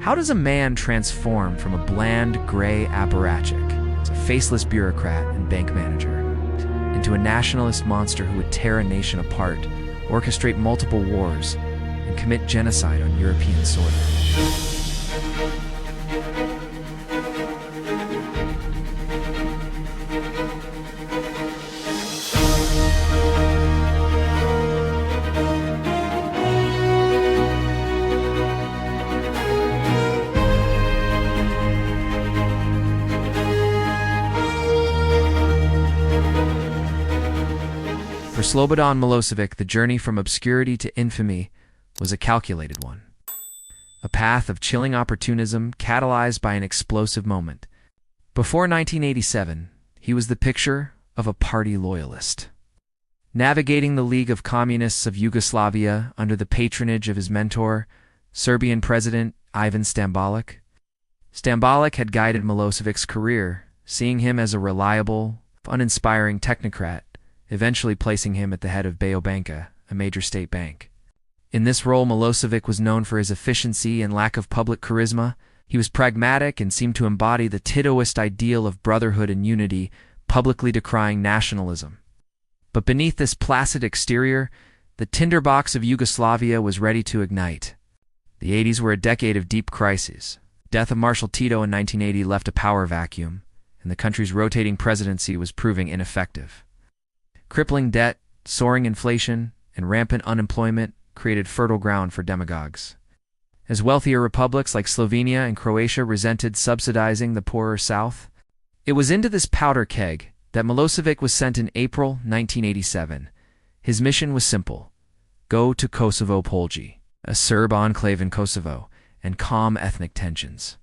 How does a man transform from a bland, gray apparatchik, a faceless bureaucrat and bank manager, into a nationalist monster who would tear a nation apart, orchestrate multiple wars, and commit genocide on European soil? For Slobodan Milosevic, the journey from obscurity to infamy was a calculated one. A path of chilling opportunism catalyzed by an explosive moment. Before 1987, he was the picture of a party loyalist. Navigating the League of Communists of Yugoslavia under the patronage of his mentor, Serbian President Ivan Stambolic. Stambolic had guided Milosevic's career, seeing him as a reliable, uninspiring technocrat, eventually placing him at the head of Beobanka, a major state bank. In this role, Milosevic was known for his efficiency and lack of public charisma. He was pragmatic and seemed to embody the Titoist ideal of brotherhood and unity, publicly decrying nationalism. But beneath this placid exterior, the tinderbox of Yugoslavia was ready to ignite. The 80s were a decade of deep crises. Death of Marshal Tito in 1980 left a power vacuum, and the country's rotating presidency was proving ineffective. Crippling debt, soaring inflation, and rampant unemployment created fertile ground for demagogues. As wealthier republics like Slovenia and Croatia resented subsidizing the poorer South, it was into this powder keg that Milosevic was sent in April 1987. His mission was simple: go to Kosovo Polje, a Serb enclave in Kosovo, and calm ethnic tensions.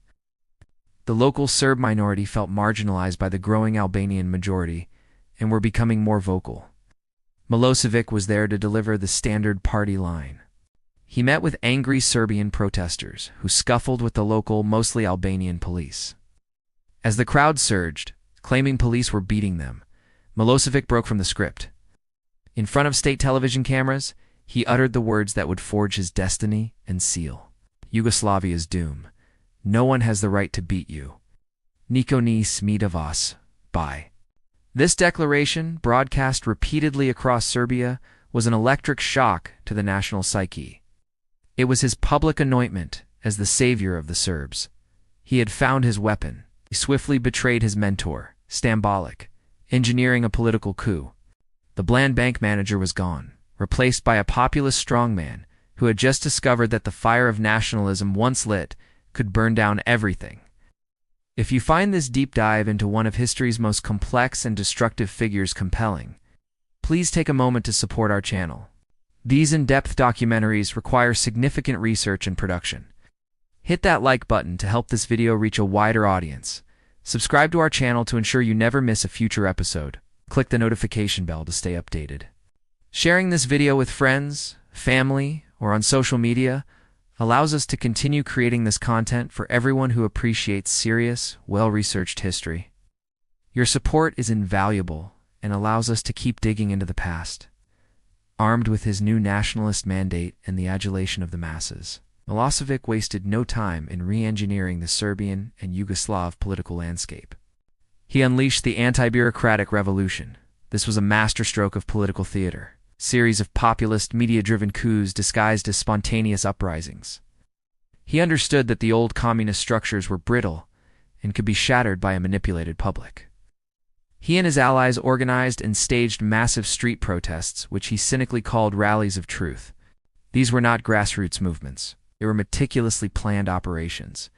The local Serb minority felt marginalized by the growing Albanian majority and were becoming more vocal. Milosevic was there to deliver the standard party line. He met with angry Serbian protesters who scuffled with the local, mostly Albanian police. As the crowd surged, claiming police were beating them, Milosevic broke from the script. In front of state television cameras, he uttered the words that would forge his destiny and seal Yugoslavia's doom. No one has the right to beat you. Niko ne sme da vas bije. This declaration, broadcast repeatedly across Serbia, was an electric shock to the national psyche. It was his public anointment as the savior of the Serbs. He had found his weapon. He swiftly betrayed his mentor, Stambolic, engineering a political coup. The bland bank manager was gone, replaced by a populist strongman who had just discovered that the fire of nationalism once lit could burn down everything. If you find this deep dive into one of history's most complex and destructive figures compelling, please take a moment to support our channel. These in-depth documentaries require significant research and production. Hit that like button to help this video reach a wider audience. Subscribe to our channel to ensure you never miss a future episode. Click the notification bell to stay updated. Sharing this video with friends, family, or on social media allows us to continue creating this content for everyone who appreciates serious, well-researched history. Your support is invaluable and allows us to keep digging into the past. Armed with his new nationalist mandate and the adulation of the masses, Milosevic wasted no time in re-engineering the Serbian and Yugoslav political landscape. He unleashed the anti-bureaucratic revolution. This was a masterstroke of political theater. Series of populist, media-driven coups disguised as spontaneous uprisings. He understood that the old communist structures were brittle and could be shattered by a manipulated public. He and his allies organized and staged massive street protests, which he cynically called rallies of truth. These were not grassroots movements. They were meticulously planned operations.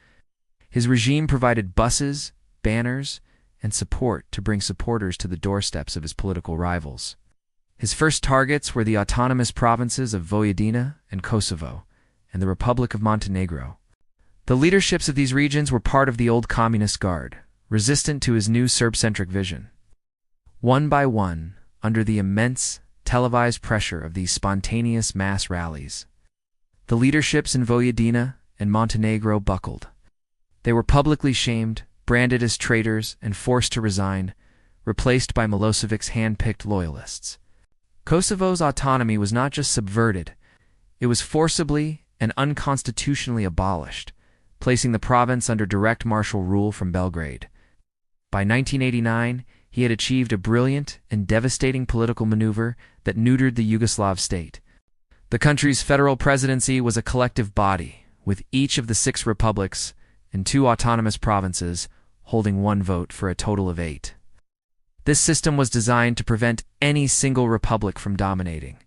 His regime provided buses, banners, and support to bring supporters to the doorsteps of his political rivals. His first targets were the autonomous provinces of Vojvodina and Kosovo, and the Republic of Montenegro. The leaderships of these regions were part of the old communist guard, resistant to his new Serb-centric vision. One by one, under the immense, televised pressure of these spontaneous mass rallies, the leaderships in Vojvodina and Montenegro buckled. They were publicly shamed, branded as traitors, and forced to resign, replaced by Milosevic's hand-picked loyalists. Kosovo's autonomy was not just subverted, it was forcibly and unconstitutionally abolished, placing the province under direct martial rule from Belgrade. By 1989, he had achieved a brilliant and devastating political maneuver that neutered the Yugoslav state. The country's federal presidency was a collective body, with each of the 6 republics and 2 autonomous provinces holding 1 vote for a total of 8. This system was designed to prevent any single republic from dominating.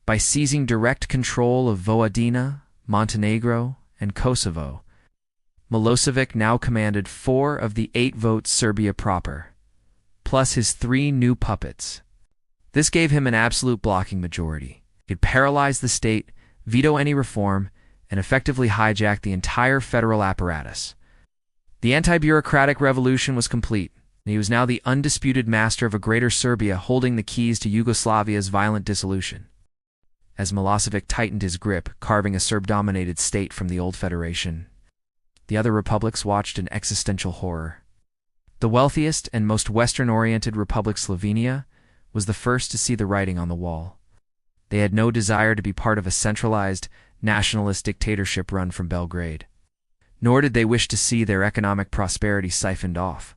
By seizing direct control of Vojvodina, Montenegro, and Kosovo, Milosevic now commanded 4 of the 8 votes Serbia proper, plus his 3 new puppets. This gave him an absolute blocking majority. He could paralyze the state, veto any reform, and effectively hijack the entire federal apparatus. The anti-bureaucratic revolution was complete, and he was now the undisputed master of a greater Serbia, holding the keys to Yugoslavia's violent dissolution. As Milosevic tightened his grip, carving a Serb-dominated state from the old federation, the other republics watched in existential horror. The wealthiest and most Western-oriented republic, Slovenia, was the first to see the writing on the wall. They had no desire to be part of a centralized, nationalist dictatorship run from Belgrade. Nor did they wish to see their economic prosperity siphoned off.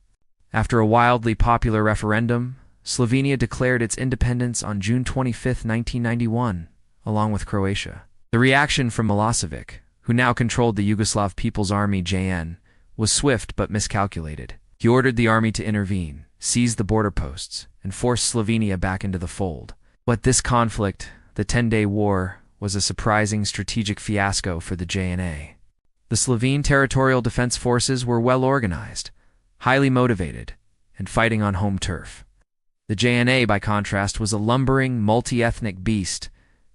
After a wildly popular referendum, Slovenia declared its independence on June 25, 1991, along with Croatia. The reaction from Milosevic, who now controlled the Yugoslav People's Army (JN), was swift but miscalculated. He ordered the army to intervene, seize the border posts, and force Slovenia back into the fold. But this conflict, the 10-day war, was a surprising strategic fiasco for the JNA. The Slovene Territorial Defense Forces were well organized, highly motivated, and fighting on home turf. The JNA, by contrast, was a lumbering, multi-ethnic beast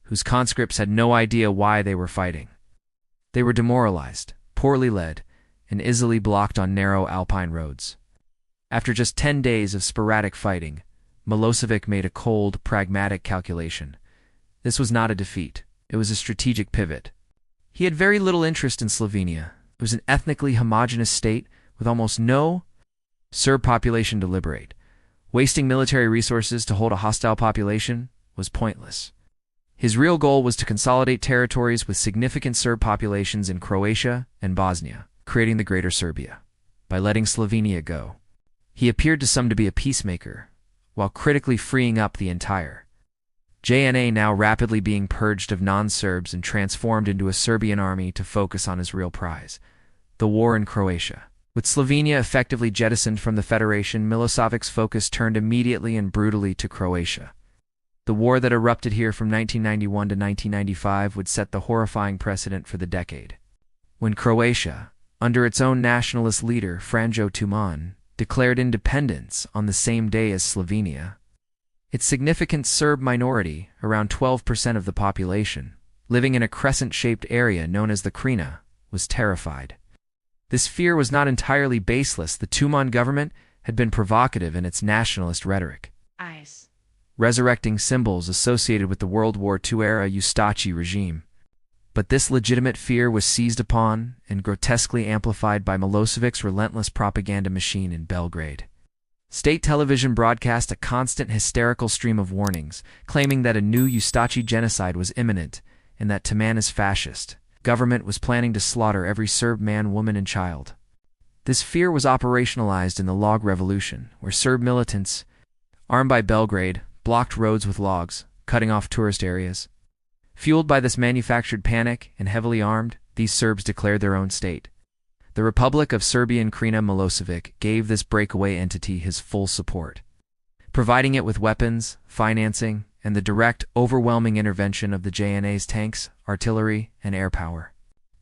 whose conscripts had no idea why they were fighting. They were demoralized, poorly led, and easily blocked on narrow alpine roads. After just 10 days of sporadic fighting, Milosevic made a cold, pragmatic calculation. This was not a defeat. It was a strategic pivot. He had very little interest in Slovenia. It was an ethnically homogeneous state with almost no Serb population to liberate. Wasting military resources to hold a hostile population was pointless. His real goal was to consolidate territories with significant Serb populations in Croatia and Bosnia, creating the Greater Serbia. By letting Slovenia go, he appeared to some to be a peacemaker, while critically freeing up the entire JNA, now rapidly being purged of non-Serbs and transformed into a Serbian army to focus on his real prize, the war in Croatia. With Slovenia effectively jettisoned from the Federation, Milosevic's focus turned immediately and brutally to Croatia. The war that erupted here from 1991 to 1995 would set the horrifying precedent for the decade. When Croatia, under its own nationalist leader, Franjo Tuđman, declared independence on the same day as Slovenia, its significant Serb minority, around 12% of the population, living in a crescent-shaped area known as the Krina, was terrified. This fear was not entirely baseless. The Tuđman government had been provocative in its nationalist rhetoric, resurrecting symbols associated with the World War II-era Ustashi regime. But this legitimate fear was seized upon and grotesquely amplified by Milosevic's relentless propaganda machine in Belgrade. State television broadcast a constant hysterical stream of warnings, claiming that a new Ustashi genocide was imminent and that Tuđman's fascist government was planning to slaughter every Serb man, woman, and child. This fear was operationalized in the Log Revolution, where Serb militants, armed by Belgrade, blocked roads with logs, cutting off tourist areas. Fueled by this manufactured panic and heavily armed, these Serbs declared their own state. The Republic of Serbian Krina. Milosevic gave this breakaway entity his full support, providing it with weapons, financing, and the direct, overwhelming intervention of the JNA's tanks, artillery, and air power.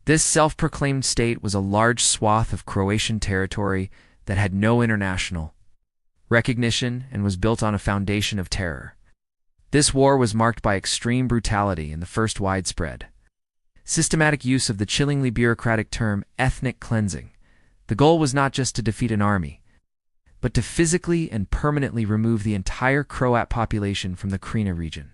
This self-proclaimed state was a large swath of Croatian territory that had no international recognition and was built on a foundation of terror. This war was marked by extreme brutality and the first widespread, systematic use of the chillingly bureaucratic term ethnic cleansing. The goal was not just to defeat an army, but to physically and permanently remove the entire Croat population from the Krina region.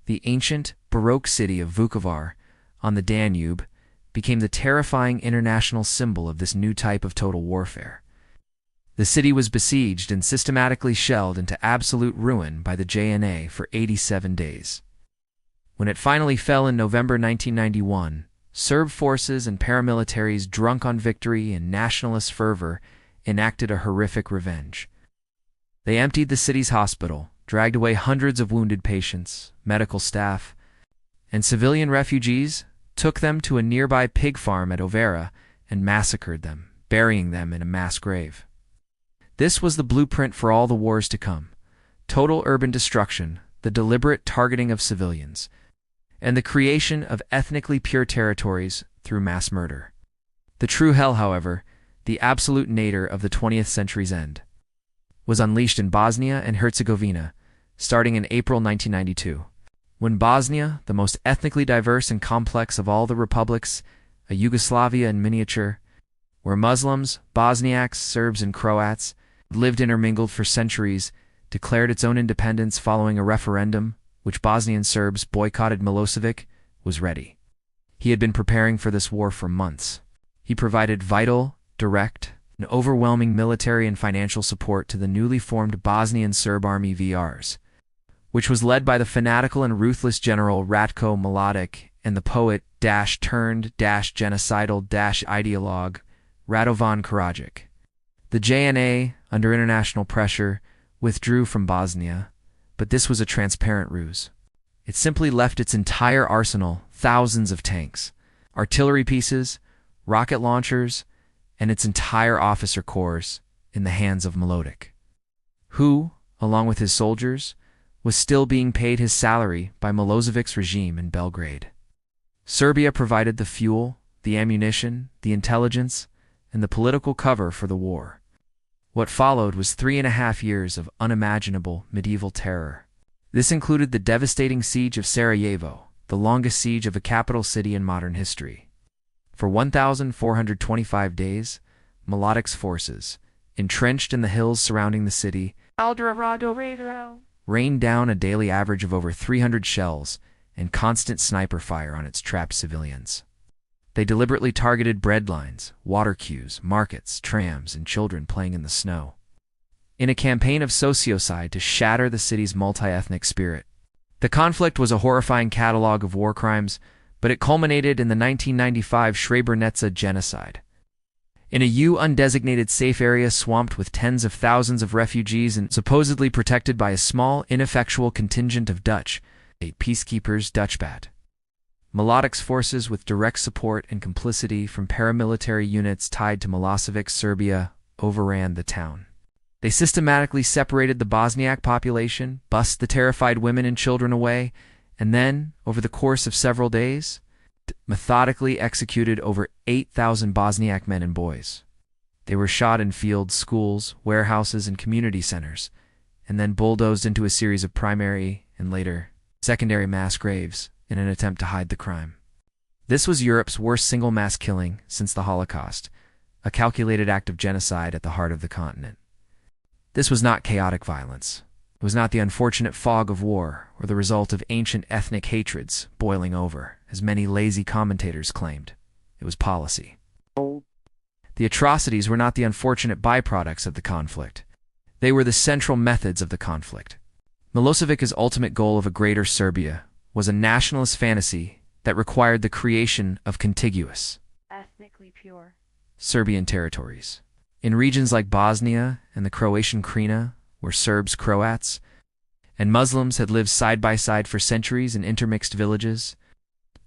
The ancient, Baroque city of Vukovar, on the Danube, became the terrifying international symbol of this new type of total warfare. The city was besieged and systematically shelled into absolute ruin by the JNA for 87 days. When it finally fell in November 1991, Serb forces and paramilitaries, drunk on victory and nationalist fervor, enacted a horrific revenge. They emptied the city's hospital, dragged away hundreds of wounded patients, medical staff, and civilian refugees, took them to a nearby pig farm at Overa, and massacred them, burying them in a mass grave. This was the blueprint for all the wars to come: total urban destruction, the deliberate targeting of civilians, and the creation of ethnically pure territories through mass murder. The true hell, however, the absolute nadir of the 20th century's end, was unleashed in Bosnia and Herzegovina, starting in April 1992, when Bosnia, the most ethnically diverse and complex of all the republics, a Yugoslavia in miniature, where Muslims, Bosniaks, Serbs, and Croats lived intermingled for centuries, declared its own independence following a referendum, which Bosnian Serbs boycotted. Milosevic was ready. He had been preparing for this war for months. He provided vital, direct, and overwhelming military and financial support to the newly formed Bosnian Serb Army VRs, which was led by the fanatical and ruthless General Ratko Mladic and the poet-turned-genocidal-ideologue Radovan Karadzic. The JNA, under international pressure, withdrew from Bosnia, but this was a transparent ruse. It simply left its entire arsenal, thousands of tanks, artillery pieces, rocket launchers, and its entire officer corps in the hands of Mladic, who, along with his soldiers, was still being paid his salary by Milosevic's regime in Belgrade. Serbia provided the fuel, the ammunition, the intelligence, and the political cover for the war. What followed was 3.5 years of unimaginable medieval terror. This included the devastating siege of Sarajevo, the longest siege of a capital city in modern history. For 1,425 days, Mladic's forces, entrenched in the hills surrounding the city, rained down a daily average of over 300 shells and constant sniper fire on its trapped civilians. They deliberately targeted bread lines, water queues, markets, trams, and children playing in the snow, in a campaign of sociocide to shatter the city's multi-ethnic spirit. The conflict was a horrifying catalog of war crimes, but it culminated in the 1995 Srebrenica genocide. In a undesignated safe area swamped with tens of thousands of refugees and supposedly protected by a small, ineffectual contingent of Dutch peacekeepers, Dutchbat. Mladic's forces, with direct support and complicity from paramilitary units tied to Milosevic's Serbia, overran the town. They systematically separated the Bosniak population, bussed the terrified women and children away, and then, over the course of several days, methodically executed over 8,000 Bosniak men and boys. They were shot in fields, schools, warehouses, and community centers, and then bulldozed into a series of primary and later secondary mass graves in an attempt to hide the crime. This was Europe's worst single mass killing since the Holocaust, a calculated act of genocide at the heart of the continent. This was not chaotic violence. It was not the unfortunate fog of war or the result of ancient ethnic hatreds boiling over, as many lazy commentators claimed. It was policy. The atrocities were not the unfortunate byproducts of the conflict. They were the central methods of the conflict. Milosevic's ultimate goal of a greater Serbia was a nationalist fantasy that required the creation of contiguous, ethnically pure Serbian territories. In regions like Bosnia and the Croatian Krajina, where Serbs, Croats, and Muslims had lived side by side for centuries in intermixed villages,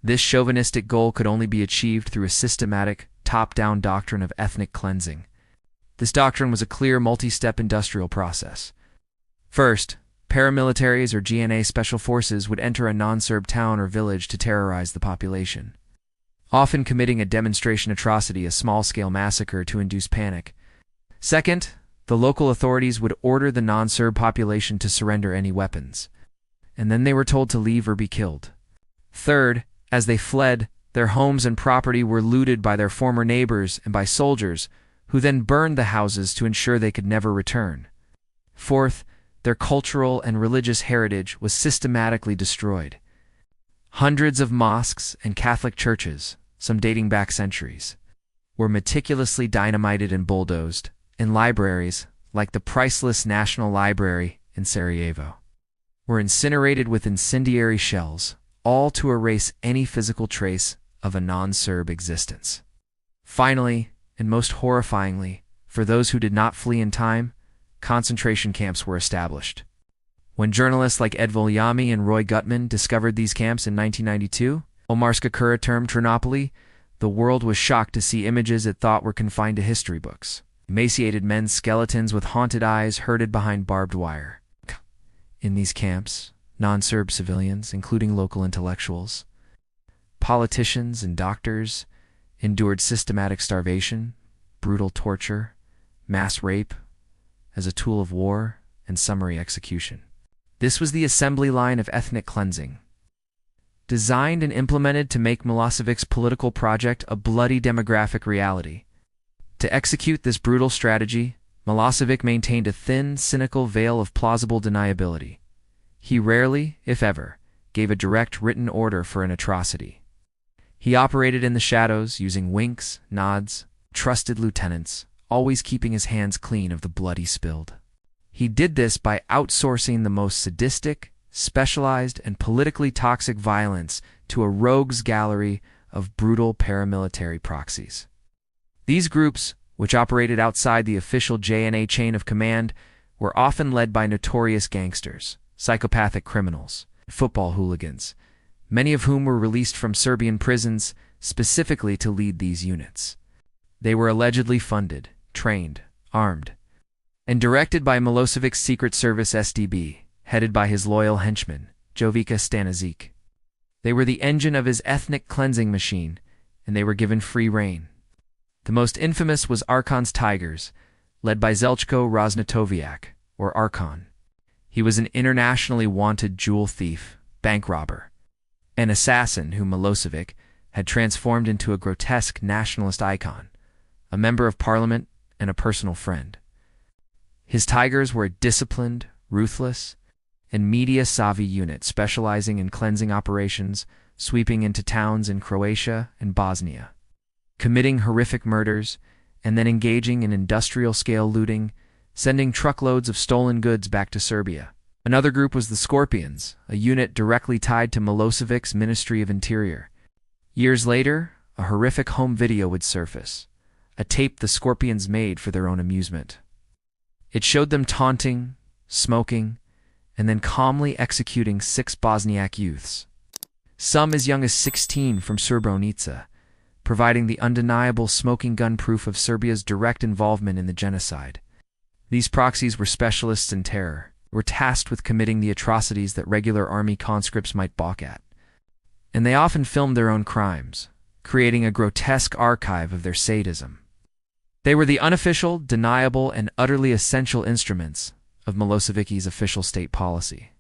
this chauvinistic goal could only be achieved through a systematic, top-down doctrine of ethnic cleansing. This doctrine was a clear multi-step industrial process. First, paramilitaries or GNA special forces would enter a non-Serb town or village to terrorize the population, often committing a demonstration atrocity, a small-scale massacre to induce panic. Second, the local authorities would order the non-Serb population to surrender any weapons, and then they were told to leave or be killed. Third, as they fled, their homes and property were looted by their former neighbors and by soldiers, who then burned the houses to ensure they could never return. Fourth, their cultural and religious heritage was systematically destroyed. Hundreds of mosques and Catholic churches, some dating back centuries, were meticulously dynamited and bulldozed, and libraries, like the priceless National Library in Sarajevo, were incinerated with incendiary shells, all to erase any physical trace of a non-Serb existence. Finally, and most horrifyingly, for those who did not flee in time, concentration camps were established. When journalists like Ed Volyami and Roy Gutman discovered these camps in 1992, Omarska Kura termed Ternopoli, the world was shocked to see images it thought were confined to history books. Emaciated men's skeletons with haunted eyes herded behind barbed wire. In these camps, non-Serb civilians, including local intellectuals, politicians, and doctors, endured systematic starvation, brutal torture, mass rape, as a tool of war, and summary execution. This was the assembly line of ethnic cleansing, designed and implemented to make Milosevic's political project a bloody demographic reality. To execute this brutal strategy, Milosevic maintained a thin, cynical veil of plausible deniability. He rarely, if ever, gave a direct written order for an atrocity. He operated in the shadows, using winks, nods, trusted lieutenants, always keeping his hands clean of the blood he spilled. He did this by outsourcing the most sadistic, specialized, and politically toxic violence to a rogues gallery of brutal paramilitary proxies. These groups, which operated outside the official JNA chain of command, were often led by notorious gangsters, psychopathic criminals, football hooligans, many of whom were released from Serbian prisons specifically to lead these units. They were allegedly funded, trained, armed, and directed by Milosevic's Secret Service SDB, headed by his loyal henchman, Jovica Stanišić. They were the engine of his ethnic cleansing machine, and they were given free rein. The most infamous was Arkon's Tigers, led by Zeljko Raznatoviak, or Arkon. He was an internationally wanted jewel thief, bank robber, an assassin whom Milosevic had transformed into a grotesque nationalist icon, a member of parliament, and a personal friend. His Tigers were a disciplined, ruthless, and media-savvy unit specializing in cleansing operations, sweeping into towns in Croatia and Bosnia, committing horrific murders, and then engaging in industrial-scale looting, sending truckloads of stolen goods back to Serbia. Another group was the Scorpions, a unit directly tied to Milosevic's Ministry of Interior. Years later, a horrific home video would surface, a tape the Scorpions made for their own amusement. It showed them taunting, smoking, and then calmly executing 6 Bosniak youths, some as young as 16 from Srebrenica, providing the undeniable smoking gun proof of Serbia's direct involvement in the genocide. These proxies were specialists in terror, were tasked with committing the atrocities that regular army conscripts might balk at. And they often filmed their own crimes, creating a grotesque archive of their sadism. They were the unofficial, deniable, and utterly essential instruments of Milosevic's official state policy.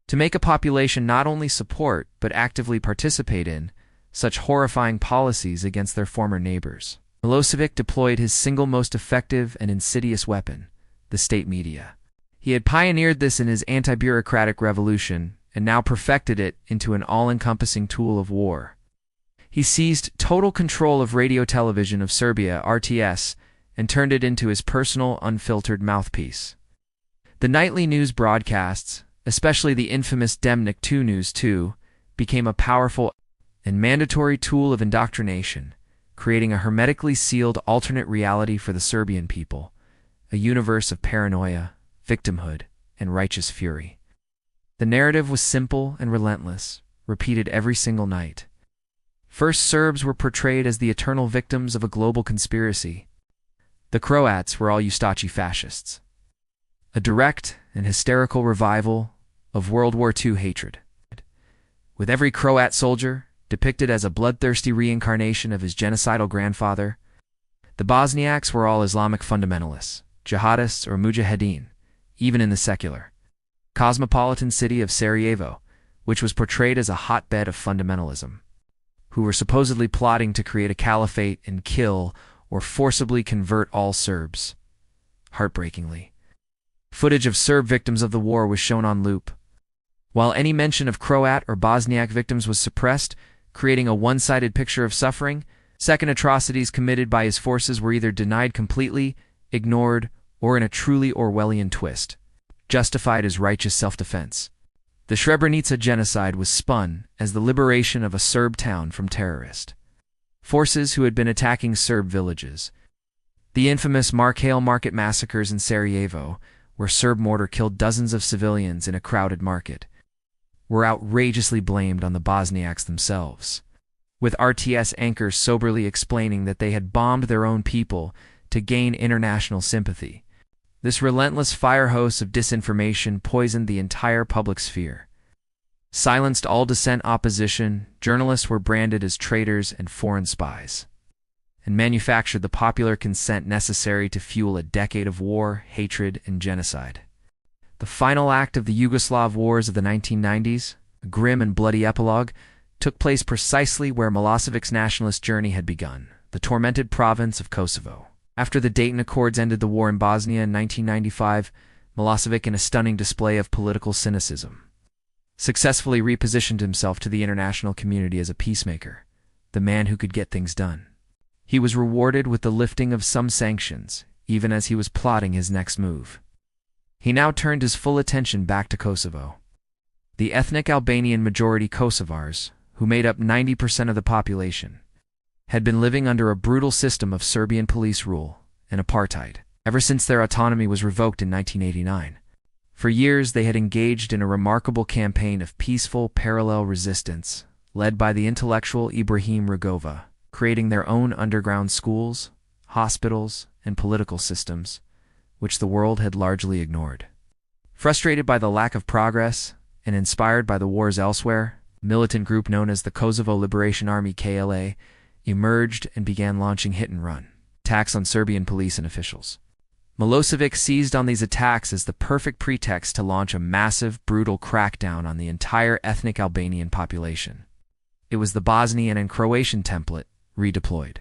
To make a population not only support, but actively participate in such horrifying policies against their former neighbors, Milosevic deployed his single most effective and insidious weapon, the state media. He had pioneered this in his anti-bureaucratic revolution and now perfected it into an all-encompassing tool of war. He seized total control of radio television of Serbia, RTS, and turned it into his personal, unfiltered mouthpiece. The nightly news broadcasts, especially the infamous Dnevnik 2 News 2, became a powerful and mandatory tool of indoctrination, creating a hermetically sealed alternate reality for the Serbian people, a universe of paranoia, victimhood, and righteous fury. The narrative was simple and relentless, repeated every single night. First, Serbs were portrayed as the eternal victims of a global conspiracy. The Croats were all Ustashi fascists. A direct and hysterical revival of World War II hatred, with every Croat soldier depicted as a bloodthirsty reincarnation of his genocidal grandfather. The Bosniaks were all Islamic fundamentalists, jihadists or mujahideen, even in the secular, cosmopolitan city of Sarajevo, which was portrayed as a hotbed of fundamentalism, who were supposedly plotting to create a caliphate and kill or forcibly convert all Serbs. Heartbreakingly, footage of Serb victims of the war was shown on loop, while any mention of Croat or Bosniak victims was suppressed, creating a one-sided picture of suffering. Second atrocities committed by his forces were either denied completely, ignored, or in a truly Orwellian twist, justified as righteous self-defense. The Srebrenica genocide was spun as the liberation of a Serb town from terrorist forces who had been attacking Serb villages. The infamous Markale market massacres in Sarajevo, where Serb mortar killed dozens of civilians in a crowded market, were outrageously blamed on the Bosniaks themselves, with RTS anchors soberly explaining that they had bombed their own people to gain international sympathy. This relentless fire hose of disinformation poisoned the entire public sphere. Silenced all dissent opposition, journalists were branded as traitors and foreign spies, and manufactured the popular consent necessary to fuel a decade of war, hatred, and genocide. The final act of the Yugoslav wars of the 1990s, a grim and bloody epilogue, took place precisely where Milosevic's nationalist journey had begun, the tormented province of Kosovo. After the Dayton Accords ended the war in Bosnia in 1995, Milosevic, in a stunning display of political cynicism, successfully repositioned himself to the international community as a peacemaker, the man who could get things done. He was rewarded with the lifting of some sanctions, even as he was plotting his next move. He now turned his full attention back to Kosovo. The ethnic Albanian majority Kosovars, who made up 90% of the population, had been living under a brutal system of Serbian police rule and apartheid ever since their autonomy was revoked in 1989. For years, they had engaged in a remarkable campaign of peaceful parallel resistance, led by the intellectual Ibrahim Rugova, creating their own underground schools, hospitals, and political systems, which the world had largely ignored. Frustrated by the lack of progress and inspired by the wars elsewhere, a militant group known as the Kosovo Liberation Army KLA emerged and began launching hit-and-run attacks on Serbian police and officials. Milosevic seized on these attacks as the perfect pretext to launch a massive, brutal crackdown on the entire ethnic Albanian population. It was the Bosnian and Croatian template redeployed.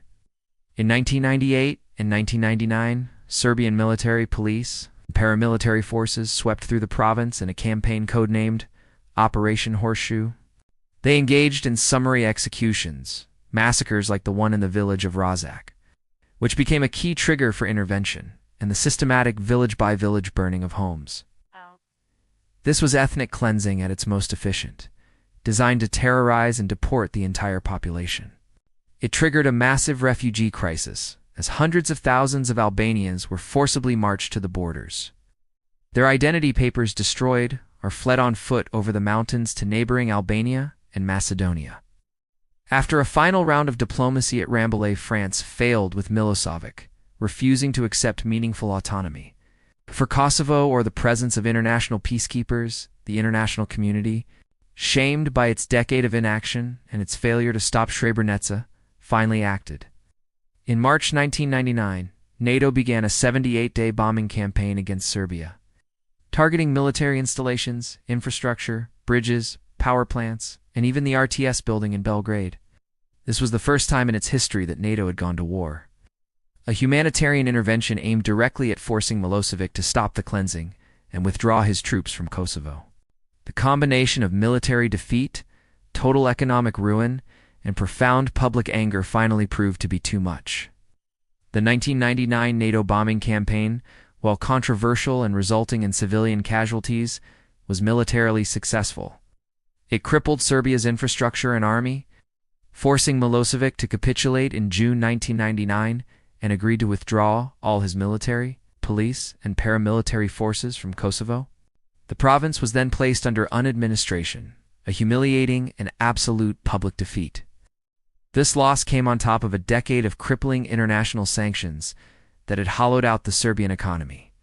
In 1998 and 1999, Serbian military, police, and paramilitary forces swept through the province in a campaign codenamed Operation Horseshoe. They engaged in summary executions, massacres like the one in the village of Razak, which became a key trigger for intervention, and the systematic village-by-village burning of homes. This was ethnic cleansing at its most efficient, designed to terrorize and deport the entire population. It triggered a massive refugee crisis, as hundreds of thousands of Albanians were forcibly marched to the borders, their identity papers destroyed, or fled on foot over the mountains to neighboring Albania and Macedonia. After a final round of diplomacy at Rambouillet, France failed with Milosevic, refusing to accept meaningful autonomy. For Kosovo, or the presence of international peacekeepers, the international community, shamed by its decade of inaction and its failure to stop Srebrenica, finally acted. In March 1999, NATO began a 78-day bombing campaign against Serbia, targeting military installations, infrastructure, bridges, power plants, and even the RTS building in Belgrade. This was the first time in its history that NATO had gone to war. A humanitarian intervention aimed directly at forcing Milosevic to stop the cleansing and withdraw his troops from Kosovo. The combination of military defeat, total economic ruin, and profound public anger finally proved to be too much. The 1999 NATO bombing campaign, while controversial and resulting in civilian casualties, was militarily successful. It crippled Serbia's infrastructure and army, forcing Milosevic to capitulate in June 1999 and agreed to withdraw all his military, police, and paramilitary forces from Kosovo. The province was then placed under unadministration, a humiliating and absolute public defeat. This loss came on top of a decade of crippling international sanctions that had hollowed out the Serbian economy,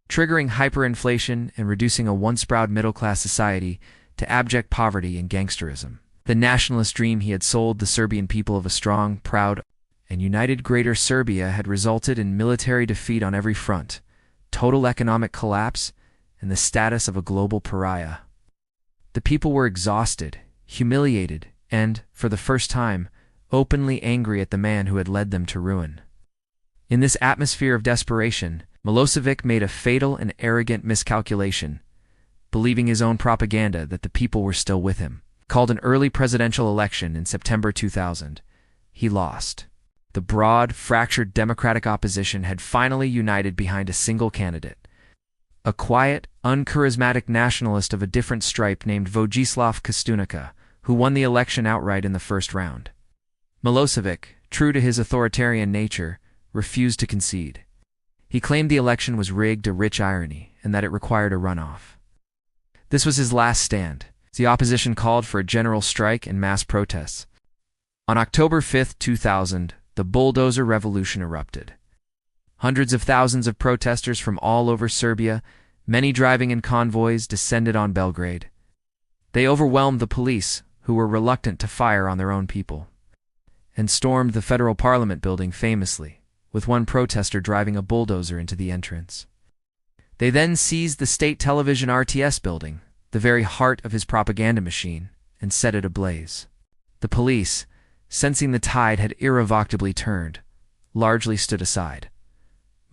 triggering hyperinflation and reducing a once-proud middle-class society to abject poverty and gangsterism. The nationalist dream he had sold the Serbian people of a strong, proud, and united Greater Serbia had resulted in military defeat on every front, total economic collapse, and the status of a global pariah. The people were exhausted, humiliated, and, for the first time, openly angry at the man who had led them to ruin. In this atmosphere of desperation, Milosevic made a fatal and arrogant miscalculation, believing his own propaganda that the people were still with him. Called an early presidential election in September 2000, he lost. The broad, fractured democratic opposition had finally united behind a single candidate, a quiet, uncharismatic nationalist of a different stripe named Vojislav Kostunica, who won the election outright in the first round. Milosevic, true to his authoritarian nature, refused to concede. He claimed the election was rigged, a rich irony, and that it required a runoff. This was his last stand. The opposition called for a general strike and mass protests. On October 5, 2000, the bulldozer revolution erupted. Hundreds of thousands of protesters from all over Serbia, many driving in convoys, descended on Belgrade. They overwhelmed the police, who were reluctant to fire on their own people, and stormed the federal parliament building famously, with one protester driving a bulldozer into the entrance. They then seized the state television RTS building, the very heart of his propaganda machine, and set it ablaze. The police, sensing the tide had irrevocably turned, largely stood aside.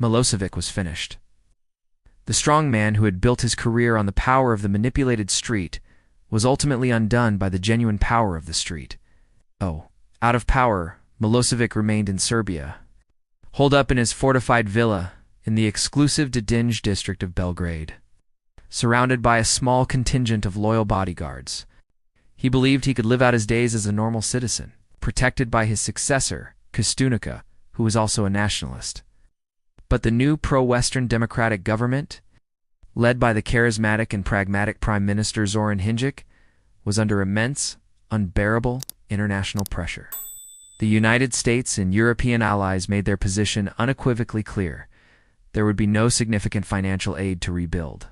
Milosevic was finished. The strong man who had built his career on the power of the manipulated street was ultimately undone by the genuine power of the street. Oh, out of power, Milosevic remained in Serbia, holed up in his fortified villa in the exclusive Dedinje district of Belgrade. Surrounded by a small contingent of loyal bodyguards, he believed he could live out his days as a normal citizen, protected by his successor, Kostunica, who was also a nationalist. But the new pro-Western democratic government, led by the charismatic and pragmatic Prime Minister Zoran Đinđić, was under immense, unbearable international pressure. The United States and European allies made their position unequivocally clear. There would be no significant financial aid to rebuild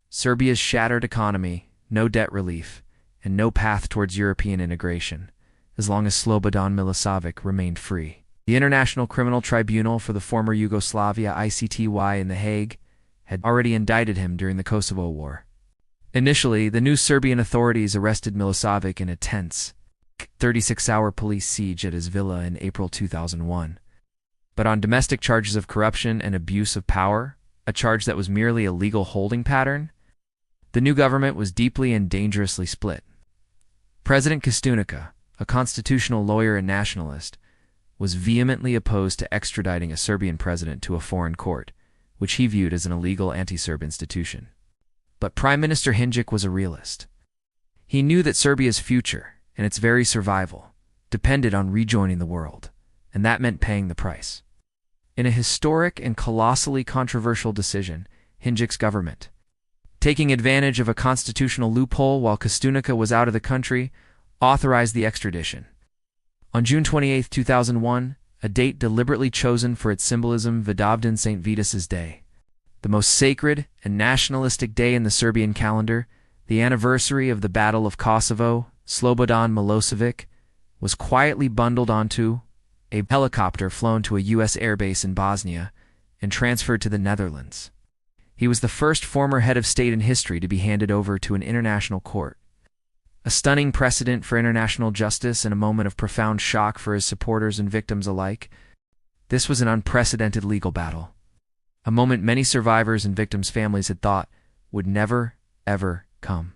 Serbia's shattered economy, no debt relief, and no path towards European integration, as long as Slobodan Milosevic remained free. The International Criminal Tribunal for the former Yugoslavia (ICTY) in The Hague had already indicted him during the Kosovo War. Initially, the new Serbian authorities arrested Milosevic in a tense, 36-hour police siege at his villa in April 2001. But on domestic charges of corruption and abuse of power, a charge that was merely a legal holding pattern, the new government was deeply and dangerously split. President Kostunica, a constitutional lawyer and nationalist, was vehemently opposed to extraditing a Serbian president to a foreign court, which he viewed as an illegal anti-Serb institution. But Prime Minister Đinđić was a realist. He knew that Serbia's future, and its very survival, depended on rejoining the world, and that meant paying the price. In a historic and colossally controversial decision, Đinđic's government, taking advantage of a constitutional loophole while Kostunica was out of the country, authorized the extradition. On June 28, 2001, a date deliberately chosen for its symbolism, Vidovdan St. Vitus's Day, the most sacred and nationalistic day in the Serbian calendar, the anniversary of the Battle of Kosovo, Slobodan Milosevic was quietly bundled onto a helicopter flown to a U.S. airbase in Bosnia and transferred to the Netherlands. He was the first former head of state in history to be handed over to an international court. A stunning precedent for international justice and a moment of profound shock for his supporters and victims alike. This was an unprecedented legal battle, a moment many survivors and victims' families had thought would never, ever come.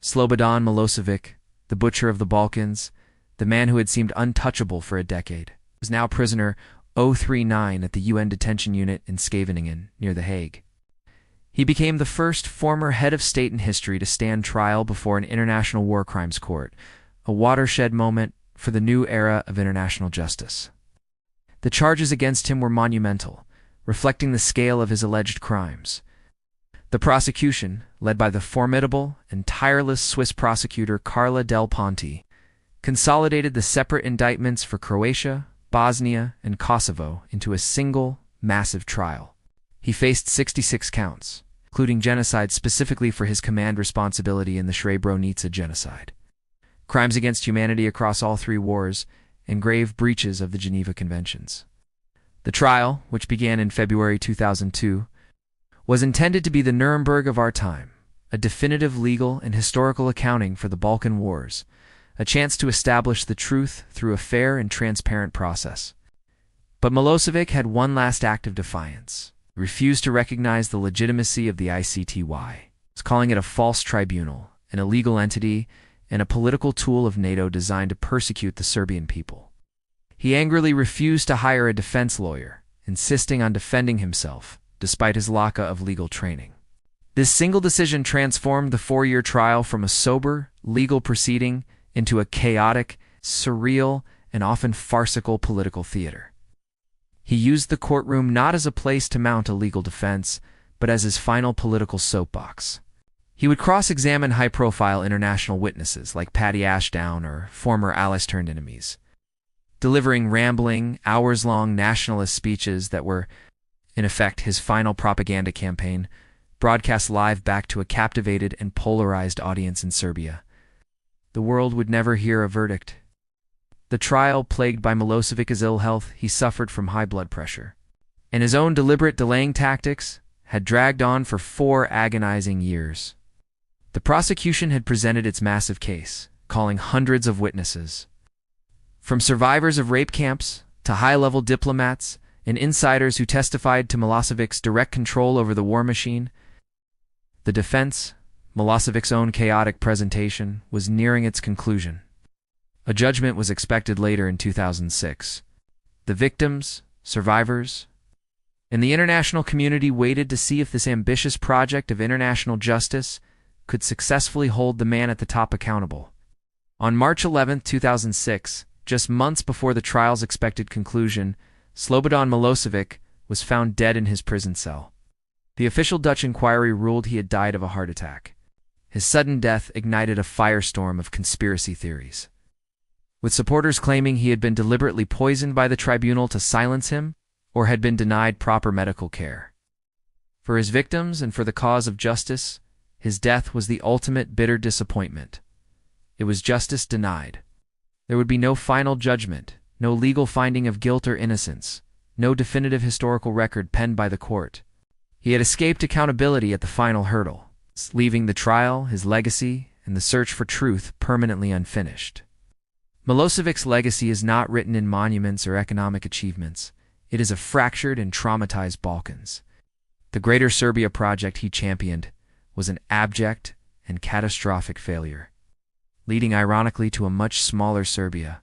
Slobodan Milosevic, the butcher of the Balkans, the man who had seemed untouchable for a decade, was now prisoner 039 at the UN detention unit in Scheveningen, near The Hague. He became the first former head of state in history to stand trial before an international war crimes court, a watershed moment for the new era of international justice. The charges against him were monumental, reflecting the scale of his alleged crimes. The prosecution, led by the formidable and tireless Swiss prosecutor Carla Del Ponte, consolidated the separate indictments for Croatia, Bosnia, and Kosovo into a single, massive trial. He faced 66 counts, including genocide specifically for his command responsibility in the Srebrenica genocide, crimes against humanity across all three wars, and grave breaches of the Geneva Conventions. The trial, which began in February 2002, was intended to be the Nuremberg of our time, a definitive legal and historical accounting for the Balkan Wars, a chance to establish the truth through a fair and transparent process. But Milosevic had one last act of defiance. Refused to recognize the legitimacy of the ICTY, calling it a false tribunal, an illegal entity, and a political tool of NATO designed to persecute the Serbian people. He angrily refused to hire a defense lawyer, insisting on defending himself, despite his lack of legal training. This single decision transformed the 4-year trial from a sober, legal proceeding into a chaotic, surreal, and often farcical political theater. He used the courtroom not as a place to mount a legal defense, but as his final political soapbox. He would cross-examine high-profile international witnesses like Patty Ashdown or former Allies-turned enemies, delivering rambling, hours-long nationalist speeches that were, in effect, his final propaganda campaign, broadcast live back to a captivated and polarized audience in Serbia. The world would never hear a verdict. The trial, plagued by Milosevic's ill health, he suffered from high blood pressure, and his own deliberate delaying tactics had dragged on for 4 agonizing years. The prosecution had presented its massive case, calling hundreds of witnesses, from survivors of rape camps to high-level diplomats and insiders who testified to Milosevic's direct control over the war machine. The defense, Milosevic's own chaotic presentation, was nearing its conclusion. A judgment was expected later in 2006. The victims, survivors, and the international community waited to see if this ambitious project of international justice could successfully hold the man at the top accountable. On March 11, 2006, just months before the trial's expected conclusion, Slobodan Milosevic was found dead in his prison cell. The official Dutch inquiry ruled he had died of a heart attack. His sudden death ignited a firestorm of conspiracy theories, with supporters claiming he had been deliberately poisoned by the tribunal to silence him or had been denied proper medical care. For his victims and for the cause of justice, his death was the ultimate bitter disappointment. It was justice denied. There would be no final judgment, no legal finding of guilt or innocence, no definitive historical record penned by the court. He had escaped accountability at the final hurdle, leaving the trial, his legacy, and the search for truth permanently unfinished. Milosevic's legacy is not written in monuments or economic achievements. It is a fractured and traumatized Balkans. The Greater Serbia project he championed was an abject and catastrophic failure, leading ironically to a much smaller Serbia.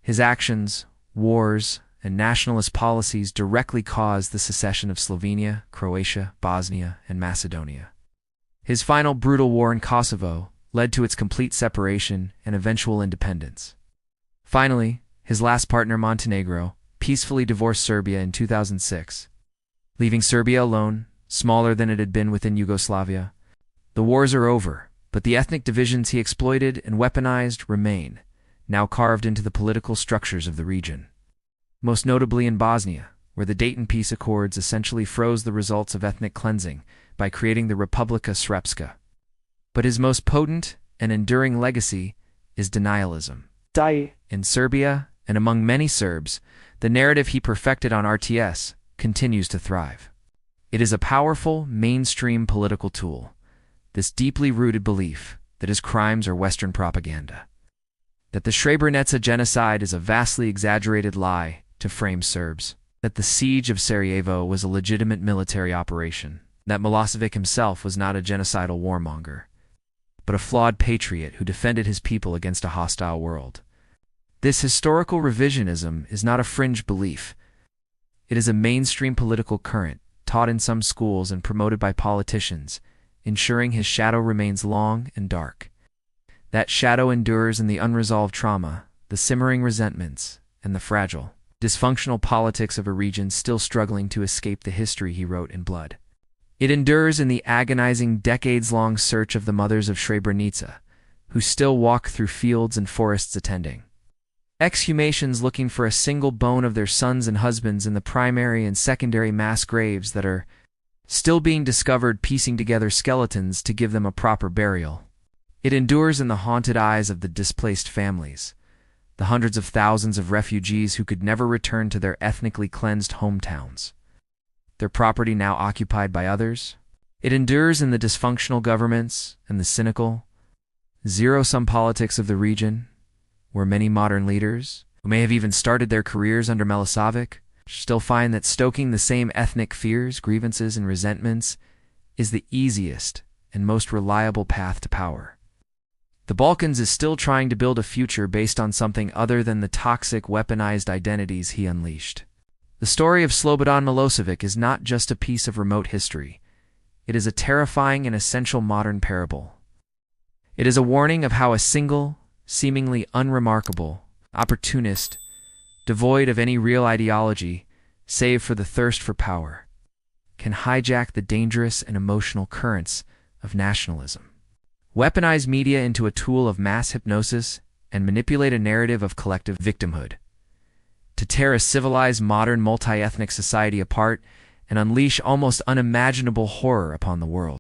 His actions, wars, and nationalist policies directly caused the secession of Slovenia, Croatia, Bosnia, and Macedonia. His final brutal war in Kosovo led to its complete separation and eventual independence. Finally, his last partner, Montenegro, peacefully divorced Serbia in 2006, leaving Serbia alone, smaller than it had been within Yugoslavia. The wars are over, but the ethnic divisions he exploited and weaponized remain, now carved into the political structures of the region. Most notably in Bosnia, where the Dayton Peace Accords essentially froze the results of ethnic cleansing by creating the Republika Srpska. But his most potent and enduring legacy is denialism. In Serbia, and among many Serbs, the narrative he perfected on RTS continues to thrive. It is a powerful, mainstream political tool, this deeply rooted belief that his crimes are Western propaganda, that the Srebrenica genocide is a vastly exaggerated lie to frame Serbs, that the siege of Sarajevo was a legitimate military operation, that Milosevic himself was not a genocidal warmonger, but a flawed patriot who defended his people against a hostile world. This historical revisionism is not a fringe belief. It is a mainstream political current, taught in some schools and promoted by politicians, ensuring his shadow remains long and dark. That shadow endures in the unresolved trauma, the simmering resentments, and the fragile, dysfunctional politics of a region still struggling to escape the history he wrote in blood. It endures in the agonizing decades-long search of the mothers of Srebrenica, who still walk through fields and forests attending exhumations looking for a single bone of their sons and husbands in the primary and secondary mass graves that are still being discovered, piecing together skeletons to give them a proper burial. It endures in the haunted eyes of the displaced families, the hundreds of thousands of refugees who could never return to their ethnically cleansed hometowns, their property now occupied by others. It endures in the dysfunctional governments and the cynical, zero-sum politics of the region, where many modern leaders, who may have even started their careers under Milosevic, still find that stoking the same ethnic fears, grievances, and resentments is the easiest and most reliable path to power. The Balkans is still trying to build a future based on something other than the toxic, weaponized identities he unleashed. The story of Slobodan Milosevic is not just a piece of remote history. it is a terrifying and essential modern parable. It is a warning of how a single, seemingly unremarkable, opportunist, devoid of any real ideology, save for the thirst for power, can hijack the dangerous and emotional currents of nationalism, weaponize media into a tool of mass hypnosis, and manipulate a narrative of collective victimhood, to tear a civilized modern multi-ethnic society apart and unleash almost unimaginable horror upon the world.